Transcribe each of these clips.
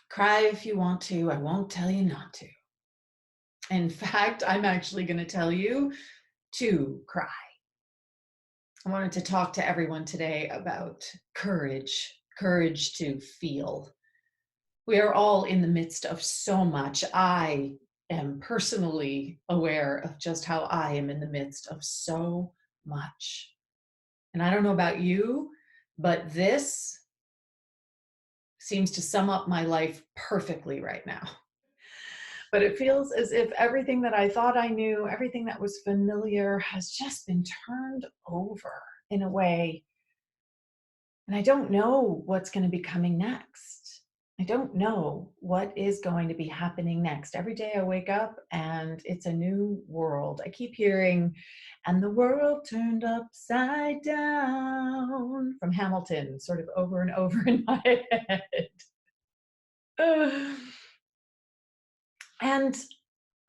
Cry if you want to. I won't tell you not to. In fact, I'm actually going to tell you to cry. I wanted to talk to everyone today about courage to feel. We are all in the midst of so much. I am personally aware of just how I am in the midst of so much. And I don't know about you, but this seems to sum up my life perfectly right now. But it feels as if everything that I thought I knew, everything that was familiar has just been turned over in a way. And I don't know what's going to be coming next. I don't know what is going to be happening next. Every day I wake up and it's a new world. I keep hearing, and the world turned upside down from Hamilton, sort of over and over in my head. And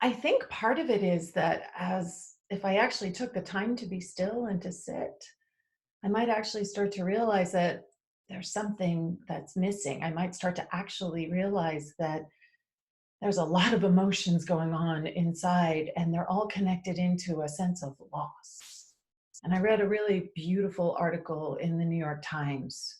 I think part of it is that as if I actually took the time to be still and to sit, I might actually start to realize that there's something that's missing. I might start to actually realize that there's a lot of emotions going on inside, and they're all connected into a sense of loss. And I read a really beautiful article in the New York Times.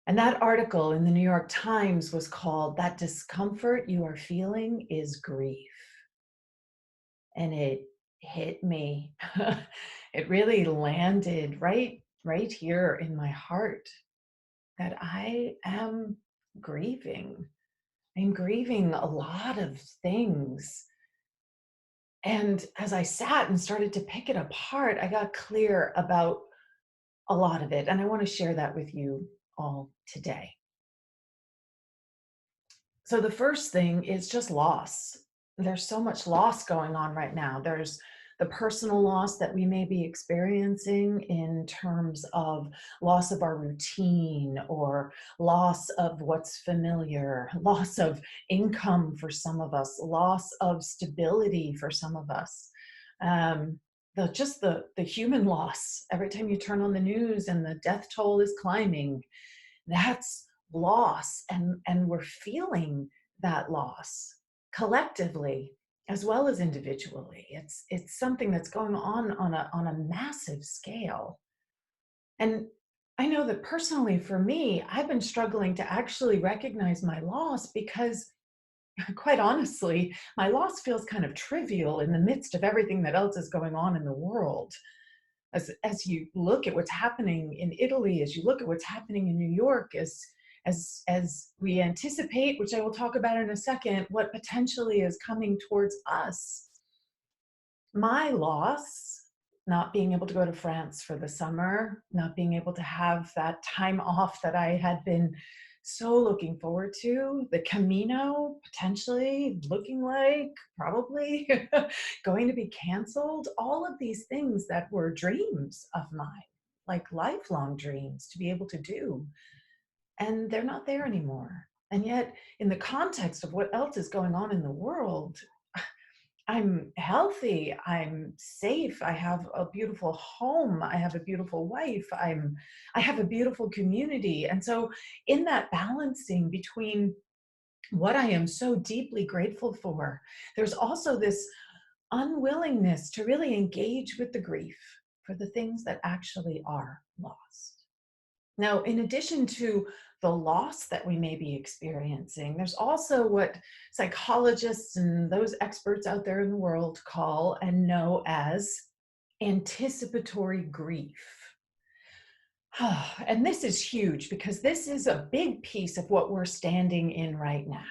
And that article in the New York Times was called "That Discomfort You Are Feeling is Grief." And it hit me. It really landed right here in my heart that I am grieving. I'm grieving a lot of things. And as I sat and started to pick it apart, I got clear about a lot of it. And I want to share that with you all today. So the first thing is just loss. There's so much loss going on right now. There's the personal loss that we may be experiencing in terms of loss of our routine or loss of what's familiar, loss of income for some of us, loss of stability for some of us. The human loss. Every time you turn on the news and the death toll is climbing, that's loss, and we're feeling that loss collectively as well as individually. It's something that's going on a massive scale. And I know that personally for me, I've been struggling to actually recognize my loss because quite honestly, my loss feels kind of trivial in the midst of everything that else is going on in the world. As you look at what's happening in Italy, as you look at what's happening in New York, as we anticipate, which I will talk about in a second, what potentially is coming towards us. My loss, not being able to go to France for the summer, not being able to have that time off that I had been so looking forward to, the Camino potentially looking like probably going to be canceled, all of these things that were dreams of mine, like lifelong dreams to be able to do. And they're not there anymore. And yet, in the context of what else is going on in the world, I'm healthy, I'm safe, I have a beautiful home, I have a beautiful wife, I have a beautiful community. And so in that balancing between what I am so deeply grateful for, there's also this unwillingness to really engage with the grief for the things that actually are lost. Now, in addition to the loss that we may be experiencing, there's also what psychologists and those experts out there in the world call and know as anticipatory grief. And this is huge because this is a big piece of what we're standing in right now.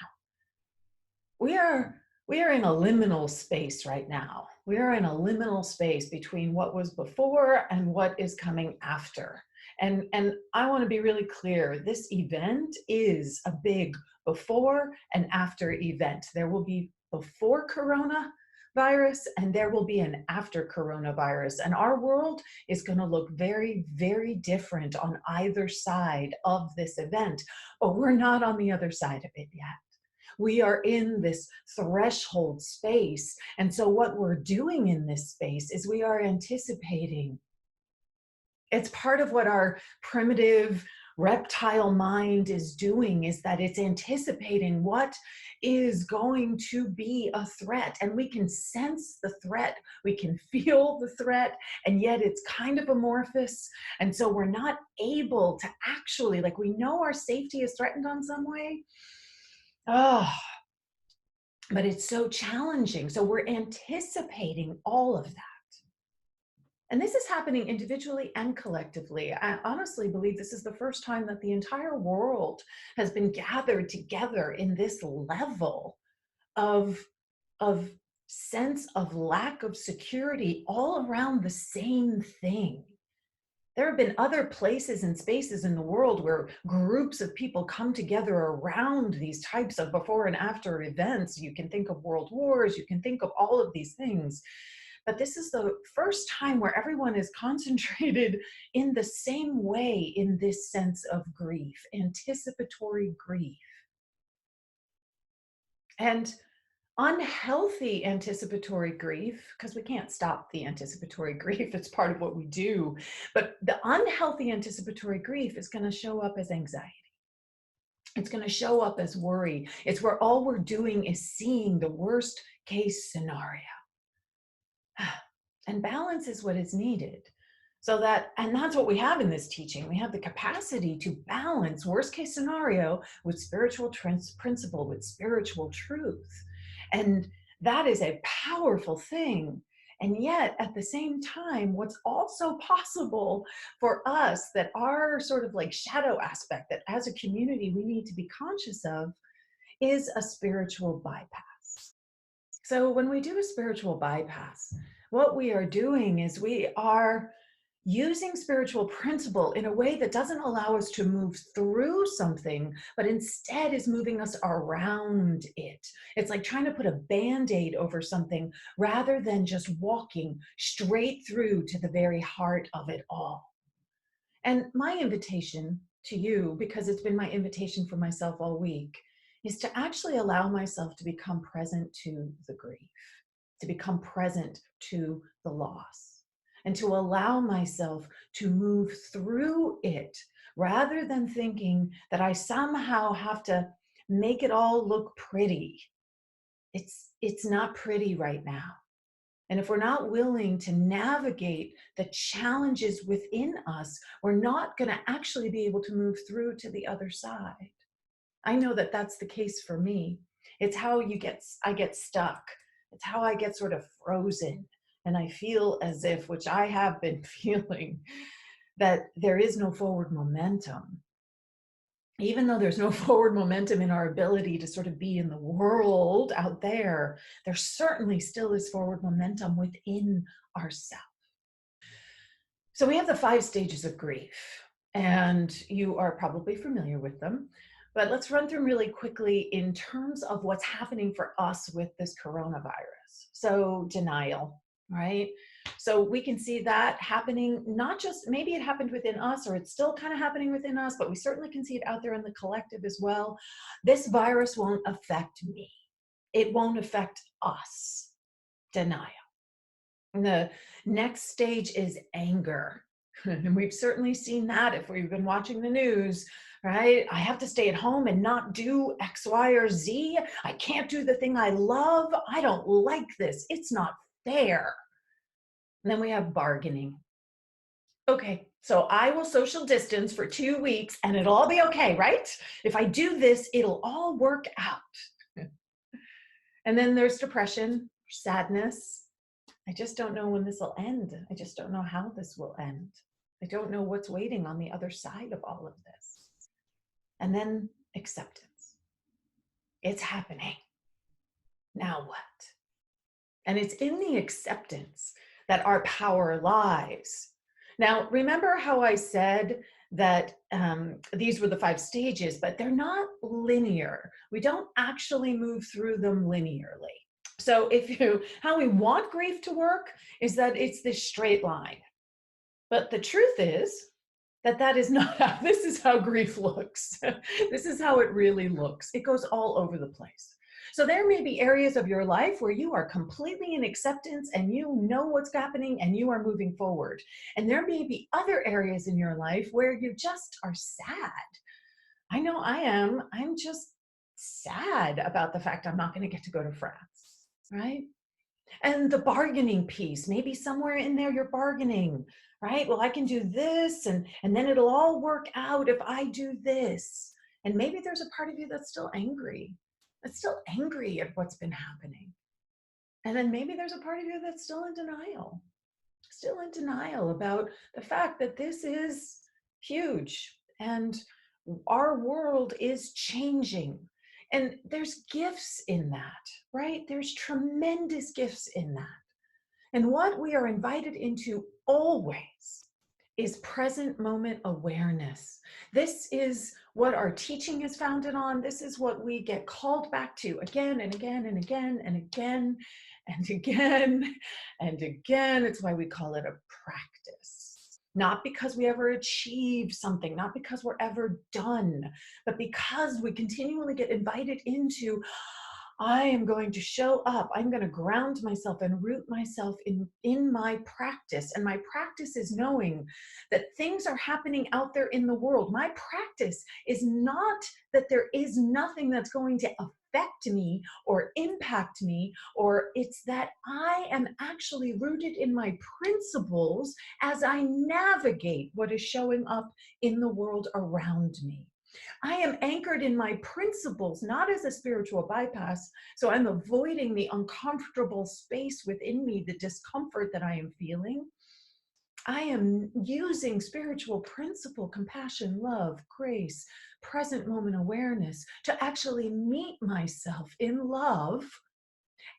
We are we are in a liminal space right now. We are in a liminal space between what was before and what is coming after. And I want to be really clear, this event is a big before and after event. There will be before coronavirus and there will be an after coronavirus. And our world is going to look very, very different on either side of this event. But we're not on the other side of it yet. We are in this threshold space. And so what we're doing in this space is we are anticipating. It's part of what our primitive reptile mind is doing is that it's anticipating what is going to be a threat. And we can sense the threat, we can feel the threat, and yet it's kind of amorphous. And so we're not able to actually, like, we know our safety is threatened on some way. Oh, but it's so challenging. So we're anticipating all of that. And this is happening individually and collectively. I honestly believe this is the first time that the entire world has been gathered together in this level of, of sense of lack of security all around the same thing. There have been other places and spaces in the world where groups of people come together around these types of before and after events. You can think of world wars, you can think of all of these things. But this is the first time where everyone is concentrated in the same way in this sense of grief, anticipatory grief. And unhealthy anticipatory grief, because we can't stop the anticipatory grief, it's part of what we do, but the unhealthy anticipatory grief is going to show up as anxiety. It's going to show up as worry. It's where all we're doing is seeing the worst case scenario. And balance is what is needed. So that, and that's what we have in this teaching. We have the capacity to balance worst case scenario with spiritual principle, with spiritual truth. And that is a powerful thing. And yet at the same time, what's also possible for us, that our sort of like shadow aspect that as a community we need to be conscious of, is a spiritual bypass. So when we do a spiritual bypass, what we are doing is we are using spiritual principle in a way that doesn't allow us to move through something, but instead is moving us around it. It's like trying to put a Band-Aid over something rather than just walking straight through to the very heart of it all. And my invitation to you, because it's been my invitation for myself all week, is to actually allow myself to become present to the grief, to become present to the loss, and to allow myself to move through it rather than thinking that I somehow have to make it all look pretty. It's not pretty right now. And if we're not willing to navigate the challenges within us, we're not going to actually be able to move through to the other side. I know that that's the case for me. It's how I get stuck. It's how I get sort of frozen. And I feel as if, which I have been feeling, that there is no forward momentum. Even though there's no forward momentum in our ability to sort of be in the world out there, there certainly still is forward momentum within ourselves. So we have the 5 stages of grief, and you are probably familiar with them. But let's run through really quickly in terms of what's happening for us with this coronavirus. So denial, right? So we can see that happening, not just, maybe it happened within us or it's still kind of happening within us, but we certainly can see it out there in the collective as well. This virus won't affect me. It won't affect us. Denial. And the next stage is anger. And we've certainly seen that if we've been watching the news, right? I have to stay at home and not do X, Y, or Z. I can't do the thing I love. I don't like this. It's not fair. And then we have bargaining. Okay, so I will social distance for 2 weeks and it'll all be okay, right? If I do this, it'll all work out. And then there's depression, sadness. I just don't know when this will end. I just don't know how this will end. I don't know what's waiting on the other side of all of this. And then acceptance. It's happening. Now what? And it's in the acceptance that our power lies. Now, remember how I said that these were the 5 stages, but they're not linear. We don't actually move through them linearly. So how we want grief to work is that it's this straight line. But the truth is that is not how, this is how grief looks. This is how it really looks. It goes all over the place. So there may be areas of your life where you are completely in acceptance and you know what's happening and you are moving forward. And there may be other areas in your life where you just are sad. I know I am. I'm just sad about the fact I'm not going to get to go to France, right? And the bargaining piece, maybe somewhere in there you're bargaining, right? Well, I can do this and then it'll all work out if I do this. And maybe there's a part of you that's still angry. That's still angry at what's been happening. And then maybe there's a part of you that's still in denial about the fact that this is huge and our world is changing. And there's gifts in that, right? There's tremendous gifts in that. And what we are invited into always is present moment awareness. This is what our teaching is founded on. This is what we get called back to again and again and again and again and again and again. It's why we call it a practice. Not because we ever achieve something, not because we're ever done, but because we continually get invited into, I am going to show up. I'm going to ground myself and root myself in my practice. And my practice is knowing that things are happening out there in the world. My practice is not that there is nothing that's going to affect me or impact me, or it's that I am actually rooted in my principles as I navigate what is showing up in the world around me. I am anchored in my principles, not as a spiritual bypass. So I'm avoiding the uncomfortable space within me, the discomfort that I am feeling. I am using spiritual principle, compassion, love, grace, present moment awareness to actually meet myself in love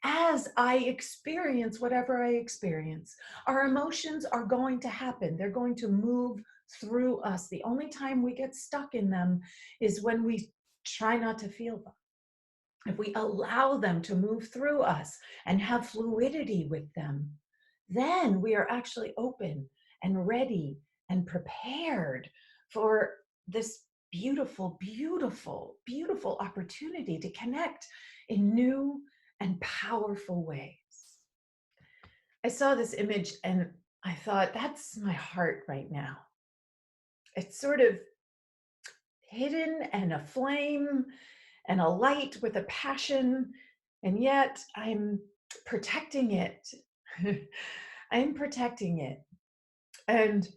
as I experience whatever I experience. Our emotions are going to happen. They're going to move through us. The only time we get stuck in them is when we try not to feel them. If we allow them to move through us and have fluidity with them, then we are actually open and ready and prepared for this beautiful, beautiful, beautiful opportunity to connect in new and powerful ways. I saw this image and I thought, that's my heart right now. It's sort of hidden and a flame and a light with a passion, and yet I'm protecting it. I'm protecting it. And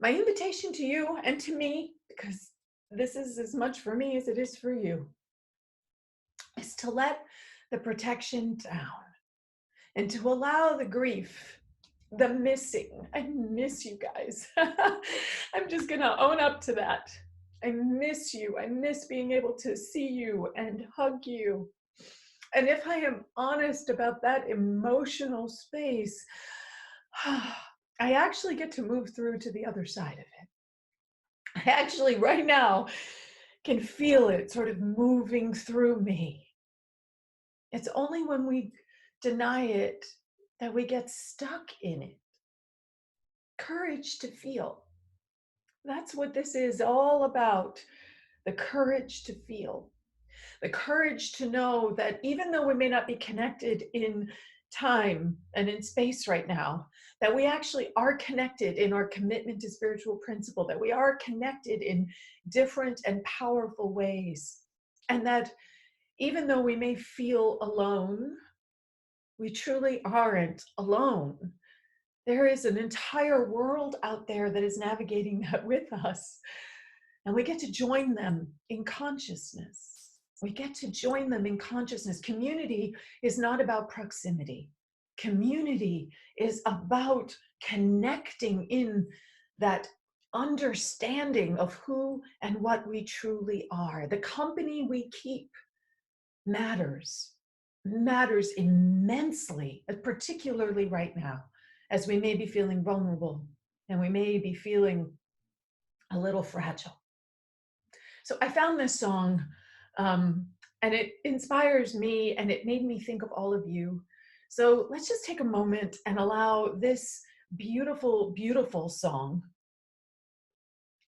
my invitation to you and to me, because this is as much for me as it is for you, is to let the protection down and to allow the grief, the missing. I miss you guys. I'm just going to own up to that. I miss you. I miss being able to see you and hug you. And if I am honest about that emotional space, I actually get to move through to the other side of it. I actually right now can feel it sort of moving through me. It's only when we deny it that we get stuck in it. Courage to feel. That's what this is all about. The courage to feel. The courage to know that even though we may not be connected in time and in space right now, that we actually are connected in our commitment to spiritual principle, that we are connected in different and powerful ways. And that even though we may feel alone, we truly aren't alone. There is an entire world out there that is navigating that with us. And we get to join them in consciousness. We get to join them in consciousness. Community is not about proximity. Community is about connecting in that understanding of who and what we truly are. The company we keep matters immensely, particularly right now, as we may be feeling vulnerable and we may be feeling a little fragile. So I found this song and it inspires me and it made me think of all of you. So let's just take a moment and allow this beautiful, beautiful song.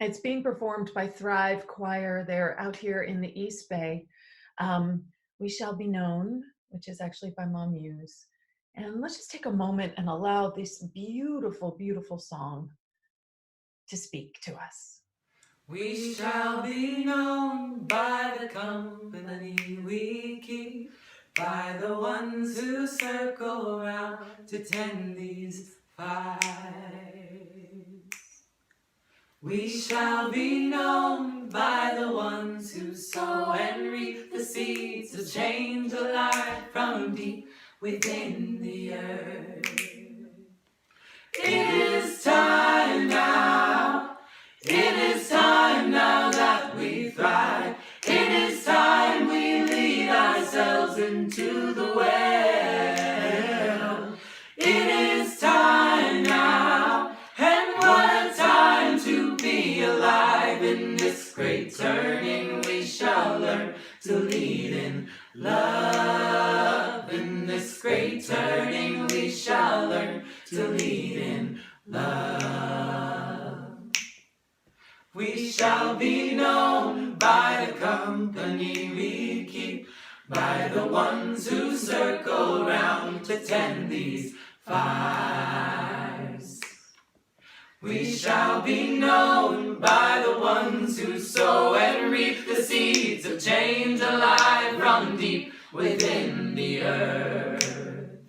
It's being performed by Thrive Choir. They're out here in the East Bay. We Shall Be Known, which is actually by Mom Muse. And let's just take a moment and allow this beautiful, beautiful song to speak to us. We shall be known by the company we keep, by the ones who circle around to tend these fires. We shall be known by the ones who sow and reap the seeds of change alive from deep within the earth. It is time now. It is time now that we thrive. It is time we lead ourselves into the well. It is time now, and what a time to be alive. In this great turning we shall learn to lead in love. In this great turning we shall learn to lead in love. We shall be known by the company we keep, by the ones who circle round to tend these fires. We shall be known by the ones who sow and reap the seeds of change alive from deep within the earth.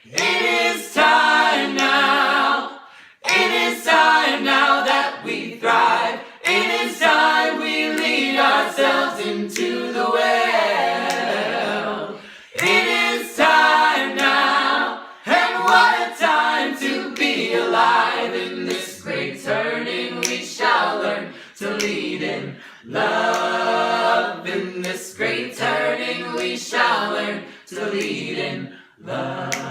It is time now. It is time now that we thrive. It is time we lead ourselves into the well. It is time now, and what a time to be alive. In this great turning we shall learn to lead in love. In this great turning we shall learn to lead in love.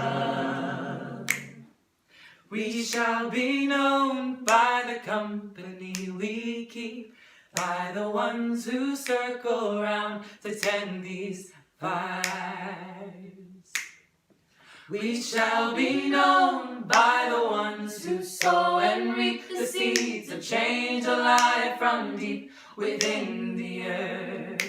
We shall be known by the company we keep, by the ones who circle round to tend these fires. We shall be known by the ones who sow and reap the seeds of change alive from deep within the earth.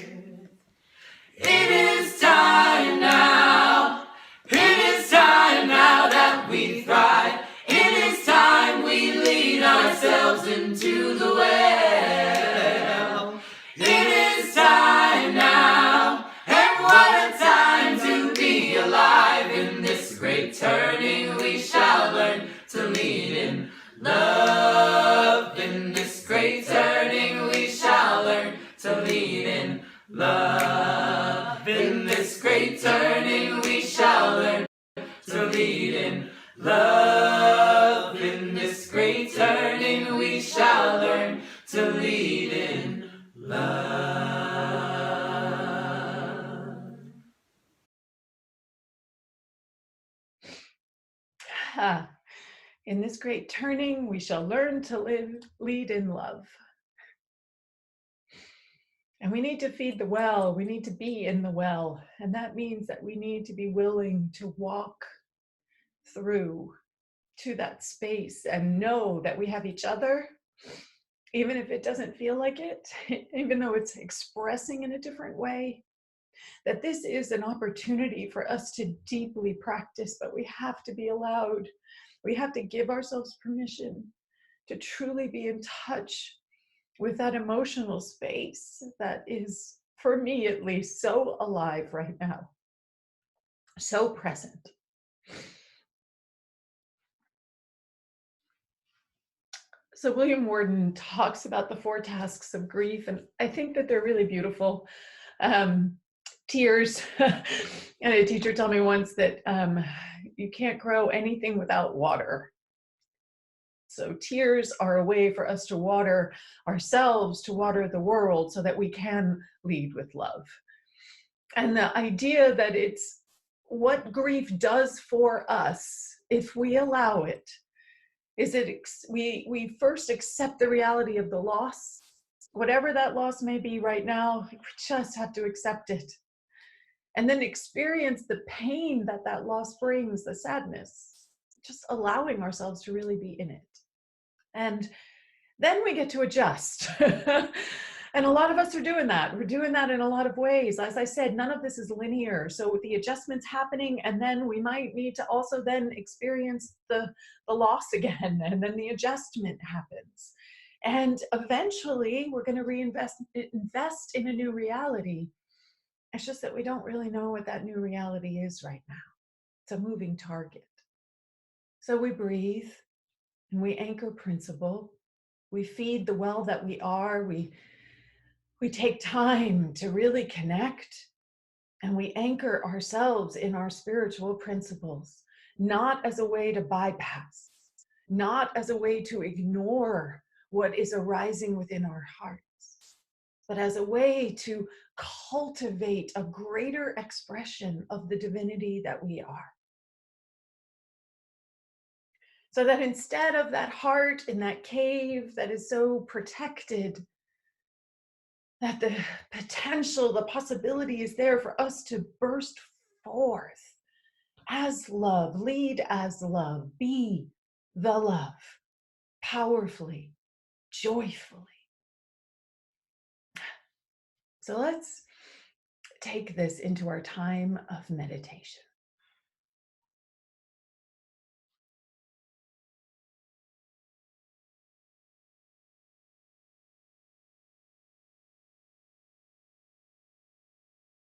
It is time now. It is time now that we thrive. It is time we lead ourselves into the well. It is time now, and what a time to be alive. In this great turning we shall learn to lead in love. In this great turning we shall learn to lead in love. In this great turning we shall learn to lead in love. In this great turning we shall learn to lead in love. In this great turning, we shall learn to lead in love. And we need to feed the well. We need to be in the well. And that means that we need to be willing to walk through to that space and know that we have each other, even if it doesn't feel like it, even though it's expressing in a different way, that this is an opportunity for us to deeply practice, but we have to be allowed. We have to give ourselves permission to truly be in touch with that emotional space that is, for me at least, so alive right now, so present. So William Worden talks about the 4 tasks of grief, and I think that they're really beautiful. Tears, and a teacher told me once that you can't grow anything without water. So tears are a way for us to water ourselves, to water the world, so that we can lead with love. And the idea that it's what grief does for us, if we allow it, is we first accept the reality of the loss, whatever that loss may be right now. We just have to accept it, and then experience the pain that that loss brings, the sadness, just allowing ourselves to really be in it. And then we get to adjust. And a lot of us are doing that. We're doing that in a lot of ways. As I said, none of this is linear. So with the adjustments happening, and then we might need to also then experience the loss again, and then the adjustment happens. And eventually we're going to invest in a new reality. It's just that we don't really know what that new reality is right now. It's a moving target. So we breathe and we anchor principle. We feed the well that we are. We take time to really connect, and we anchor ourselves in our spiritual principles, not as a way to bypass, not as a way to ignore what is arising within our hearts, but as a way to cultivate a greater expression of the divinity that we are. So that instead of that heart in that cave that is so protected, that the potential, the possibility is there for us to burst forth as love, lead as love, be the love, powerfully, joyfully. So let's take this into our time of meditation.